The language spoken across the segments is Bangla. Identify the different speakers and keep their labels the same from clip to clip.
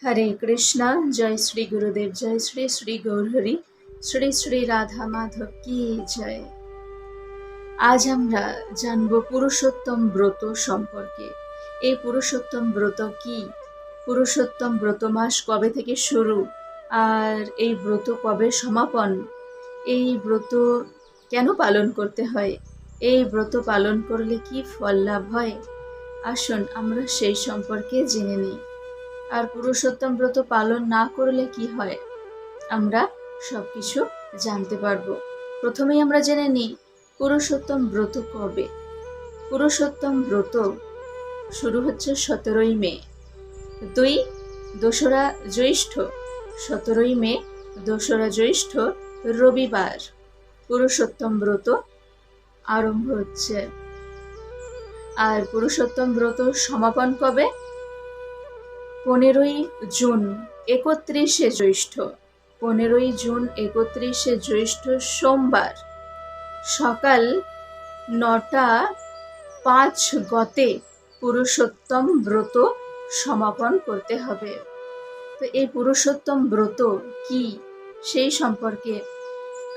Speaker 1: হরে কৃষ্ণা। জয় শ্রী গুরুদেব, জয় শ্রী শ্রী গৌরহরি, শ্রী শ্রী রাধা মাধব কি জয়। আজ আমরা জানব পুরুষোত্তম ব্রত সম্পর্কে। এই পুরুষোত্তম ব্রত কি, পুরুষোত্তম ব্রত মাস কবে থেকে শুরু, আর এই ব্রত কবে সমাপন, এই ব্রত কেন পালন করতে হয়, এই ব্রত পালন করলে কি ফল লাভ হয়, আসুন আমরা সেই সম্পর্কে জেনে নিই। আর পুরুষোত্তম ব্রত পালন না করলে কি হয়, আমরা সবকিছু জানতে পারবো। প্রথমেই আমরা জেনে নিই পুরুষোত্তম ব্রত কবে। পুরুষোত্তম ব্রত শুরু হচ্ছে 17ই মে, দোসরা জ্যৈষ্ঠ, 17ই মে, দোসরা জ্যৈষ্ঠ রবিবার পুরুষোত্তম ব্রত আরম্ভ হচ্ছে। আর পুরুষোত্তম ব্রত সমাপন কবে? 15ই জুন, 31শে জ্যৈষ্ঠ, 15ই জুন 31শে জ্যৈষ্ঠ সোমবার সকাল 9টা 5 গতে পুরুষোত্তম ব্রত সমাপন করতে হবে। তো এই পুরুষোত্তম ব্রত কি সেই সম্পর্কে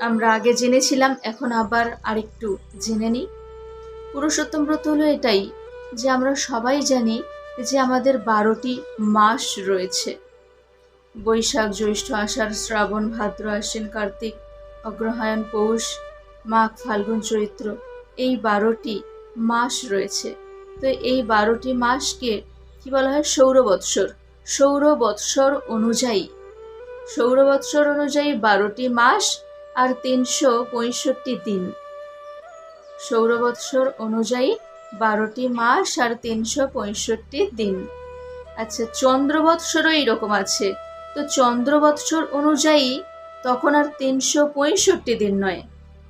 Speaker 1: আমরা আগে জেনেছিলাম, এখন আবার আরেকটু জেনে নিই। পুরুষোত্তম ব্রত হলো এটাই যে আমরা সবাই জানি যে আমাদের 12টি মাস রয়েছে। বৈশাখ, জ্যৈষ্ঠ, আষাঢ়, শ্রাবণ, ভাদ্র, আশ্বিন, কার্তিক, অগ্রহায়ণ, পৌষ, মাঘ, ফাল্গুন, চৈত্র, এই 12টি মাস রয়েছে। তো এই 12টি মাসকে কি বলা হয়? সৌরবৎসর। সৌরবৎসর অনুযায়ী 12টি মাস আর 365 দিন। সৌরবৎসর অনুযায়ী 12টি মাস আর 365 দিন। আচ্ছা, চন্দ্রবৎসরও এইরকম আছে। তো চন্দ্রবৎসর অনুযায়ী তখন আর 365 দিন নয়,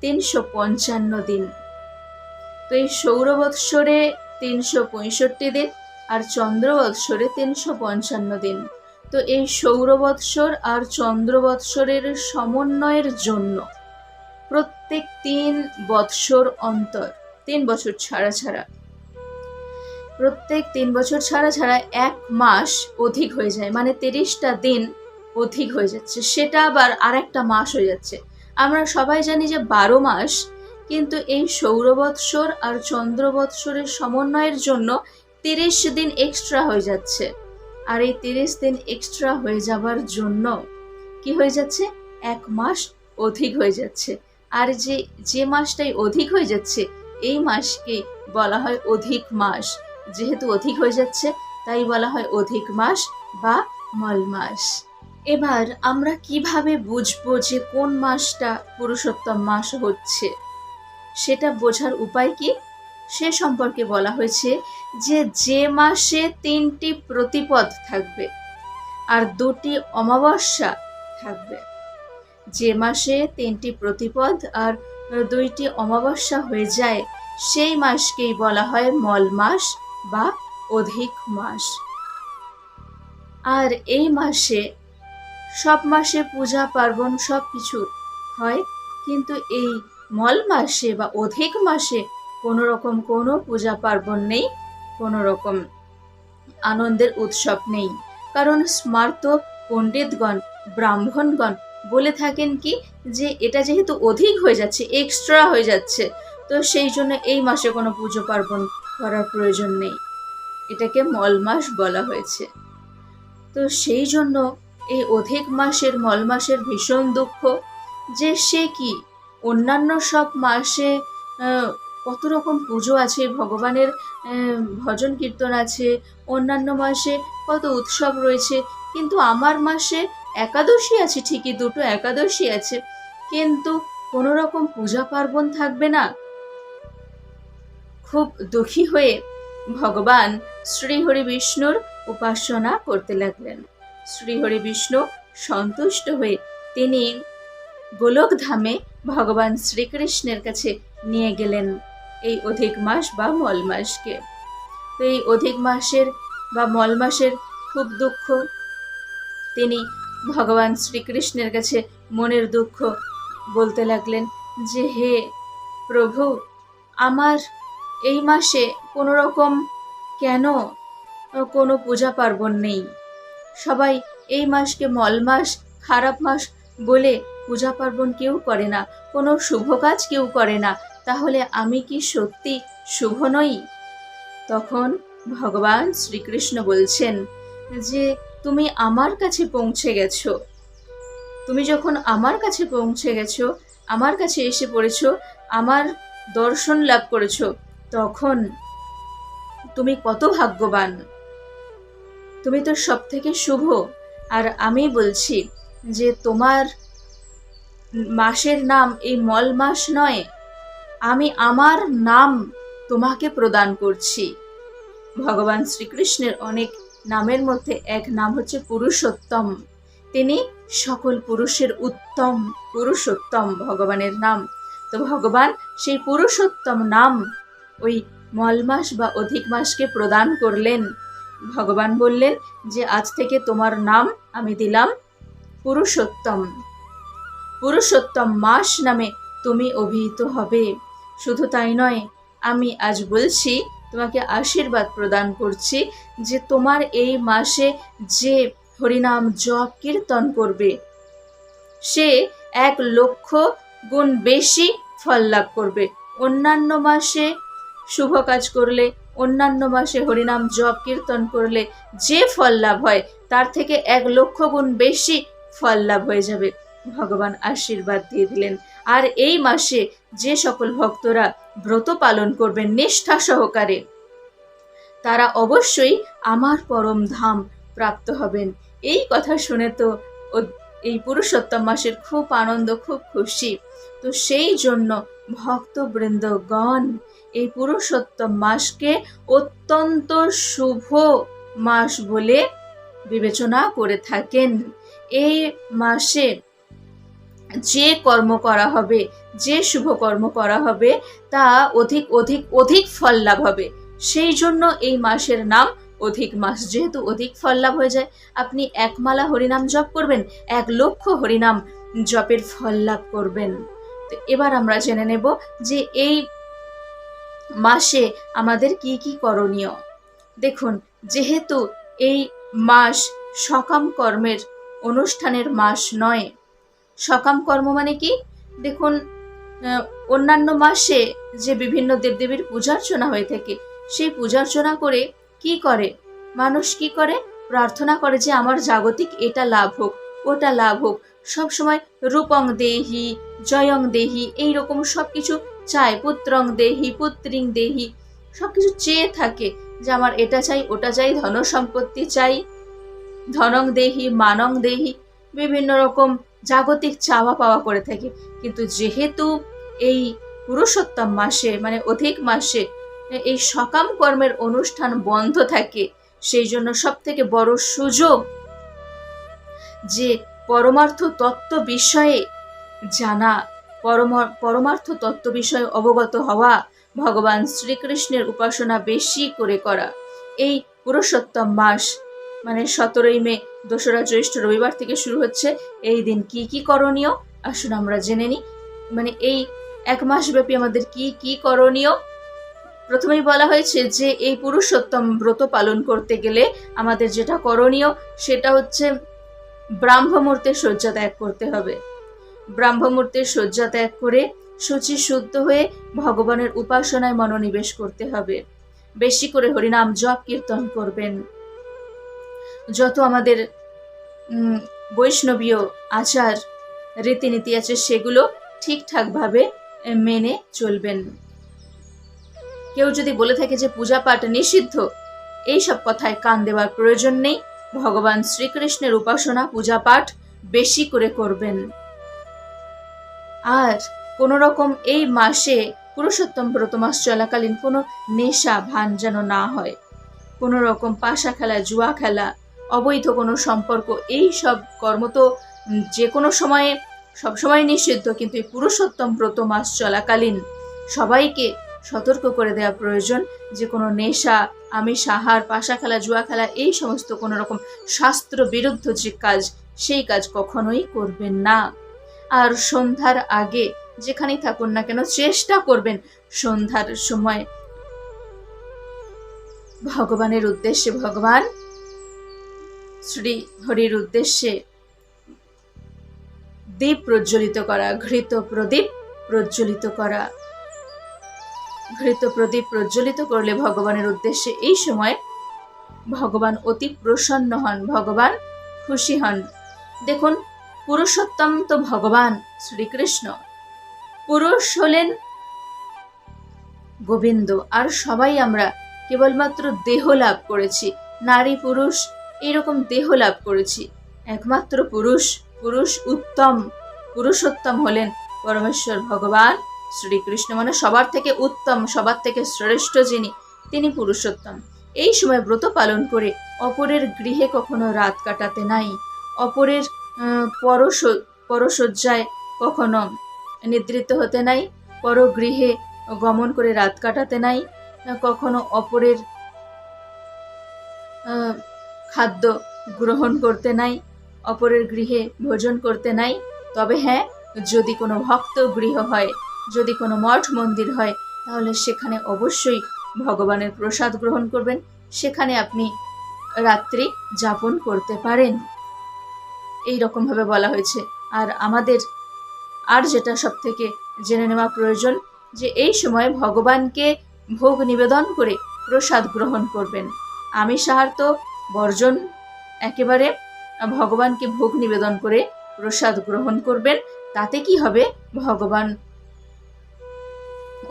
Speaker 1: 355 দিন। তো এই সৌরবৎসরে 365 দিন আর চন্দ্রবৎসরে 355 দিন। তো এই সৌরবৎসর আর চন্দ্রবৎসরের সমন্বয়ের জন্য প্রত্যেক 3 বৎসর অন্তর, 3 বছর ছাড়া ছাড়া, প্রত্যেক 3 বছর ছাড়া ছাড়া 1 মাস অধিক হয়ে যায়, মানে 30টা দিন অধিক হয়ে যাচ্ছে, সেটা আবার আরেকটা মাস হয়ে যাচ্ছে। আমরা সবাই জানি যে 12 মাস, কিন্তু এই সৌরবৎসর আর চন্দ্রবৎসরের সমন্বয়ের জন্য 30 দিন এক্সট্রা হয়ে যাচ্ছে। আর এই 30 দিন এক্সট্রা হয়ে যাবার জন্য কি হয়ে যাচ্ছে? 1 মাস অধিক হয়ে যাচ্ছে। আর যে মাসটাই অধিক হয়ে যাচ্ছে, এই মাসকে বলা হয় অধিক মাস। যেহেতু অধিক হয়ে যাচ্ছে তাই বলা হয় অধিক মাস বা মল মাস। এবার আমরা কিভাবে বুঝবো যে কোন মাসটা পুরুষোত্তম মাস হচ্ছে, সেটা বোঝার উপায় কি সে সম্পর্কে বলা হয়েছে যে মাসে 3টি প্রতিপদ থাকবে আর 2টি অমাবস্যা থাকবে, যে মাসে 3টি প্রতিপদ আর 2টি অমাবস্যা হয়ে যায়, সেই মাসকেই বলা হয় মল মাস বা অধিক মাস। আর এই মাসে, সব মাসে পূজা পার্বণ সব কিছু হয়, কিন্তু এই মল মাসে বা অধিক মাসে কোনো রকম কোনো পূজা পার্বণ নেই, কোনো রকম আনন্দের উৎসব নেই। কারণ স্মার্ত পণ্ডিতগণ, ব্রাহ্মণগণ বলে থাকেন কি যে এটা যেহেতু অধিক হয়ে যাচ্ছে, এক্সট্রা হয়ে যাচ্ছে, তো সেই জন্য এই মাসে কোনো পুজো পার্বণ করার প্রয়োজন নেই, এটাকে মল মাস বলা হয়েছে। তো সেই জন্য এই অধিক মাসের, মল মাসের ভীষণ দুঃখ যে সে কি অন্যান্য সব মাসে কত রকম পুজো আছে, ভগবানের ভজন কীর্তন আছে, অন্যান্য মাসে কত উৎসব রয়েছে, কিন্তু আমার মাসে একাদশী আছে, ঠিকই 2টো একাদশী আছে, কিন্তু কোনো রকম পূজা পার্বণ থাকবে না। খুব দুঃখী হয়ে ভগবান শ্রীহরি বিষ্ণুর উপাসনা করতে লাগলেন। শ্রীহরি বিষ্ণু সন্তুষ্ট হয়ে তিনি গোলক ধামে ভগবান শ্রীকৃষ্ণের কাছে নিয়ে গেলেন এই অধিক মাস বা মল মাসকে। তো এই অধিক মাসের বা মল মাসের খুব দুঃখ, তিনি ভগবান শ্রীকৃষ্ণের কাছে মনের দুঃখ বলতে লাগলেন যে হে প্রভু, আমার এই মাসে কোনো রকম কেন কোনো পূজা পার্বণ নেই, সবাই এই মাসকে মল মাস, খারাপ মাস বলে পূজা পার্বণ কেউ করে না, কোনো শুভ কাজ কেউ করে না, তাহলে আমি কি সত্যি শুভ নই? তখন ভগবান শ্রীকৃষ্ণ বলছেন যে তুমি আমার কাছে পৌঁছে গেছো, তুমি যখন আমার কাছে পৌঁছে গেছো, আমার কাছে এসে পড়েছো, আমার দর্শন লাভ করেছো, তখন তুমি কত ভাগ্যবান, তুমি তো সব থেকে শুভ। আর আমি বলছি যে তোমার মাসের নাম এই মল মাস নয়, আমি আমার নাম তোমাকে প্রদান করছি। ভগবান শ্রীকৃষ্ণের অনেক নামের মধ্যে এক নাম হচ্ছে পুরুষোত্তম। তিনি সকল পুরুষের উত্তম, পুরুষোত্তম ভগবানের নাম। তো ভগবান সেই পুরুষোত্তম নাম ওই মল মাস বা অধিক মাসকে প্রদান করলেন। ভগবান বললেন যে আজ থেকে তোমার নাম আমি দিলাম পুরুষোত্তম, পুরুষোত্তম মাস নামে তুমি অভিহিত হবে। শুধু তাই নয়, আমি আজ বলছি, তোমাকে আশীর্বাদ প্রদান করছি যে তোমার এই মাসে যে হরিনাম জপ কীর্তন করবে সে 1,00,000 গুণ বেশি ফল লাভ করবে। অন্যান্য মাসে শুভ কাজ করলে, অন্যান্য মাসে হরিনাম জপ কীর্তন করলে যে ফল লাভ হয় তার থেকে 1,00,000 গুণ বেশি ফল লাভ হয়ে যাবে। ভগবান আশীর্বাদ দিয়ে দিলেন। আর এই মাসে যে সকল ভক্তরা ব্রত পালন করবেন নিষ্ঠা সহকারে, তারা অবশ্যই আমার পরম ধাম প্রাপ্ত হবেন। এই কথা শুনে তো এই পুরুষোত্তম মাসের খুব আনন্দ, খুব খুশি। তো সেই জন্য ভক্তবৃন্দগণ এই পুরুষোত্তম মাসকে অত্যন্ত শুভ মাস বলে বিবেচনা করে থাকেন। এই মাসে যে কর্ম করা হবে, যে শুভ কর্ম করা হবে তা অধিক অধিক অধিক ফল লাভ হবে। সেই জন্য এই মাসের নাম অধিক মাস। যেহেতু অধিক ফল লাভ হয়ে যায়, আপনি 1 মালা হরিনাম জপ করবেন, 1,00,000 হরিনাম জপের ফল লাভ করবেন। তো এবার আমরা জেনে নেব যে এই মাসে আমাদের কি কি করণীয়। দেখুন, যেহেতু এই মাস সকাম কর্মের অনুষ্ঠানের মাস নয়। সকাম কর্ম মানে কি? দেখুন, অন্যান্য মাসে যে বিভিন্ন দেবদেবীর পূজার্চনা হয়ে থাকে, সেই পূজার্চনা করে কি করে মানুষ? কি করে? প্রার্থনা করে যে আমার জাগতিক এটা লাভ হোক, ওটা লাভ হোক। সবসময় রূপং দেহি, জয়ং দেহি, এইরকম সব কিছু চায়। পুত্রং দেহি, পুত্রিং দেহি, সব কিছু চেয়ে থাকে যে আমার এটা চাই, ওটা চাই, ধন সম্পত্তি চাই, ধনং দেহি, মানং দেহি, বিভিন্ন রকম জাগতিক চাওয়া পাওয়া করে থাকে। কিন্তু যেহেতু এই পুরুষোত্তম মাসে মানে অধিক মাসে এই সকাম কর্মের অনুষ্ঠান বন্ধ থাকে, সেই জন্য সব থেকে বড় সুযোগ যে পরমার্থ তত্ত্ব বিষয়ে জানা, পরমার্থ তত্ত্ব বিষয়ে অবগত হওয়া, ভগবান শ্রীকৃষ্ণের উপাসনা বেশি করে করা। এই পুরুষোত্তম মাস মানে 17ই মে, 2রা জ্যৈষ্ঠ রবিবার থেকে শুরু হচ্ছে। এই দিন কি কি করণীয় আসুন আমরা জেনে নিই। মানে এই 1 মাস ব্যাপী আমাদের কি কি করণীয়। প্রথমেই বলা হয়েছে যে এই পুরুষোত্তম ব্রত পালন করতে গেলে আমাদের যেটা করণীয় সেটা হচ্ছে ব্রাহ্মমূর্তে শয্যা ত্যাগ করতে হবে। ব্রাহ্মমূর্তের শয্যা ত্যাগ করে শুচি শুদ্ধ হয়ে ভগবানের উপাসনায় মনোনিবেশ করতে হবে। বেশি করে হরিনাম জপ কীর্তন করবেন। যত আমাদের বৈষ্ণবীয় আচার রীতিনীতি আছে সেগুলো ঠিকঠাকভাবে মেনে চলবেন। কেউ যদি বলে থাকে যে পূজা পাঠ নিষিদ্ধ, এই সব কথায় কান দেওয়ার প্রয়োজন নেই। ভগবান শ্রীকৃষ্ণের উপাসনা পূজা পাঠ বেশি করে করবেন। আর কোনো রকম এই মাসে পুরুষোত্তম ব্রত মাস চলাকালীন কোনো নেশা ভান যেন না হয়। কোনো রকম পাশা খেলা, জুয়া খেলা, অবৈধ কোনো সম্পর্ক, এই সব কর্ম তো যে কোনো সময়ে সবসময় নিষিদ্ধ, কিন্তু এই পুরুষোত্তম ব্রত মাস চলাকালীন সবাইকে সতর্ক করে দেওয়া প্রয়োজন যে কোনো নেশা, আমিষ আহার, পাশা খেলা, জুয়া খেলা, এই সমস্ত কোনো রকম শাস্ত্র বিরুদ্ধ যে কাজ, সেই কাজ কখনোই করবেন না। আর সন্ধ্যার আগে যেখানেই থাকুন না কেন চেষ্টা করবেন সন্ধ্যার সময় ভগবানের উদ্দেশ্যে, ভগবান শ্রী হরির উদ্দেশ্যে দীপ প্রজ্বলিত করা, ঘৃত প্রদীপ প্রজ্বলিত করা। ঘৃত প্রদীপ প্রজ্বলিত করলে ভগবানের উদ্দেশ্যে এই সময় ভগবান অতি প্রসন্ন হন, ভগবান খুশি হন। দেখুন, পুরুষোত্তম তো ভগবান শ্রীকৃষ্ণ, পুরুষ হলেন গোবিন্দ, আর সবাই আমরা কেবলমাত্র দেহ লাভ করেছি, নারী পুরুষ এরকম দেহ লাভ করেছি। একমাত্র পুরুষ উত্তম, পুরুষোত্তম হলেন পরমেশ্বর ভগবান শ্রীকৃষ্ণ, মানে সবার থেকে উত্তম, সবার থেকে শ্রেষ্ঠ যিনি, তিনি পুরুষোত্তম। এই সময় ব্রত পালন করে অপরের গৃহে কখনো রাত কাটাতে নাই, অপরের পরশয্যায় কখনো নিদ্রিত হতে নাই, পরগৃহে গমন করে রাত কাটাতে নাই, কখনো অপরের খাদ্য গ্রহণ করতে নাই, অপরের গৃহে ভোজন করতে নাই। তবে হ্যাঁ, যদি কোনো ভক্ত গৃহ হয়, যদি কোনো মঠ মন্দির হয়, তাহলে সেখানে অবশ্যই ভগবানের প্রসাদ গ্রহণ করবেন, সেখানে আপনি রাত্রি যাপন করতে পারেন। এই রকমভাবে বলা হয়েছে। আর আমাদের আর যেটা সব থেকে জেনে নেওয়া প্রয়োজন, যে এই সময় ভগবানকে ভোগ নিবেদন করে প্রসাদ গ্রহণ করবেন। আমিষ আহার তো বর্জন, একেবারে ভগবানকে ভোগ নিবেদন করে প্রসাদ গ্রহণ করবেন। তাতে কি হবে, ভগবান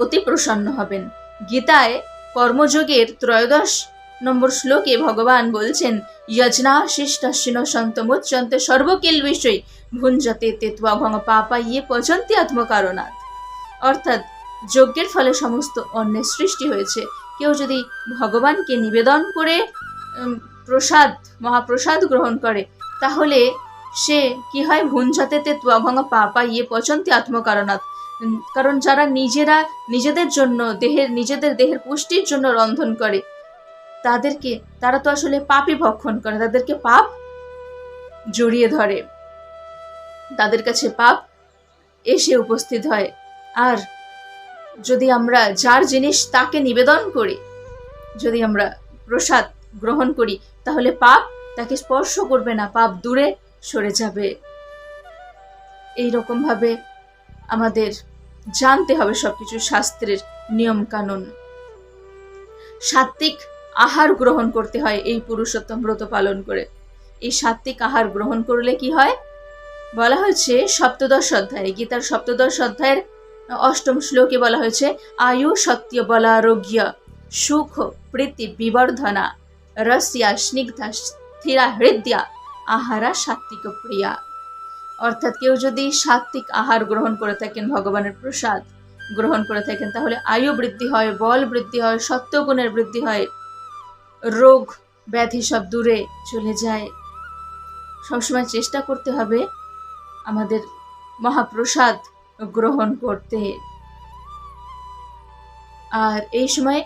Speaker 1: অতি প্রসন্ন হবেন। গীতায় কর্মযোগের 13 নম্বর শ্লোকে ভগবান বলছেন, যজনাশিষ্টস্যিন সন্তমুচ্যন্তে সর্বকিল বিষয় ভুঞ্জতে তেত্বা ভঙ্গ পাপা ইয়ে পচন্তি আত্মকারণাৎ। অর্থাৎ যজ্ঞের ফলে সমস্ত অন্নের সৃষ্টি হয়েছে। কেউ যদি ভগবানকে নিবেদন করে প্রসাদ, মহাপ্রসাদ গ্রহণ করে, তাহলে সে কি হয়, ভুঞ্জতে তেত্বা ভঙ্গ পাপা ইয়ে পচন্তি আত্মকারণাৎ। কারণ যারা নিজেদের জন্য নিজেদের দেহের পুষ্টির জন্য রন্ধন করে, তারা তো আসলে পাপই ভক্ষণ করে, তাদেরকে পাপ জড়িয়ে ধরে, তাদের কাছে পাপ এসে উপস্থিত হয়। আর যদি আমরা যার জিনিস তাকে নিবেদন করি, যদি আমরা প্রসাদ গ্রহণ করি, তাহলে পাপ তাকে স্পর্শ করবে না, পাপ দূরে সরে যাবে। এই রকম ভাবে আমাদের জানতে হবে সবকিছু, শাস্ত্রের নিয়ম কানুন। সাত্বিক আহার গ্রহণ করতে হয় এই পুরুষোত্তম ব্রত পালন করে। এই সাত্বিক আহার গ্রহণ করলে কি হয়, বলা হয়েছে 17 অধ্যায়ে, গীতার 17 অধ্যায়ের 8ম শ্লোকে বলা হয়েছে, আয়ু সত্য বলারোগ্য সুখ প্রীতি বিবর্ধনা রস্যা স্নিগ্ধা স্থিরা হৃদয়া আহারা সাত্বিক প্রিয়া। অর্থাৎ কেউ যদি সাত্বিক আহার গ্রহণ করে থাকেন, ভগবানের প্রসাদ গ্রহণ করে থাকেন, তাহলে আয়ু বৃদ্ধি হয়, বল বৃদ্ধি হয়, সত্ত্বগুণের বৃদ্ধি হয়, রোগ ব্যাধি সব দূরে চলে যায়। সবসময় চেষ্টা করতে হবে আমাদের মহাপ্রসাদ গ্রহণ করতে। আর এই সময়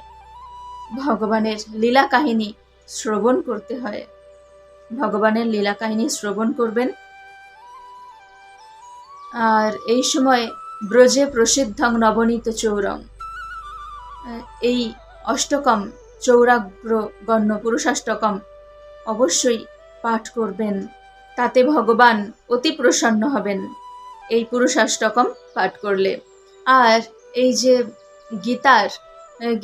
Speaker 1: ভগবানের লীলা কাহিনী শ্রবণ করতে হয়, ভগবানের লীলা কাহিনী শ্রবণ করবেন। আর এই সময় ব্রজে প্রসিদ্ধং নবনীত চৌরং, এই অষ্টকম চৌরাগ্র গণ্য পুরুষাষ্টকম অবশ্যই পাঠ করবেন, তাতে ভগবান অতি প্রসন্ন হবেন এই পুরুষাষ্টকম পাঠ করলে। আর এই যে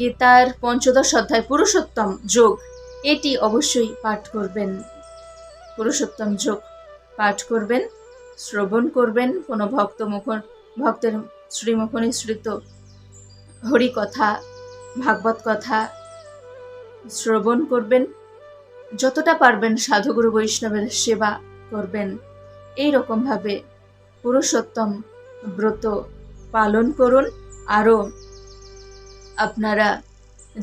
Speaker 1: গীতার 15 অধ্যায় পুরুষোত্তম যোগ, এটি অবশ্যই পাঠ করবেন, পুরুষোত্তম যোগ পাঠ করবেন, শ্রবণ করবেন। কোনো ভক্তের শ্রীমুখ নিঃসৃত হরি কথা, ভাগবত কথা শ্রবণ করবেন, যতটা পারবেন সাধুগুরু বৈষ্ণবের সেবা করবেন। এই রকমভাবে পুরুষোত্তম ব্রত পালন করুন। আরও আপনারা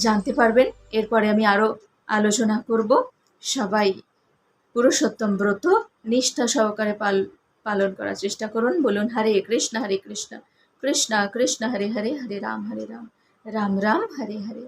Speaker 1: জানতে পারবেন, এরপরে আমি আরও আলোচনা করব। সবাই পুরুষোত্তম ব্রত নিষ্ঠা সহকারে পালন করার চেষ্টা করুন। বলুন হরে কৃষ্ণ কৃষ্ণ কৃষ্ণ হরে হরে, হরে রাম রাম রাম হরে হরে।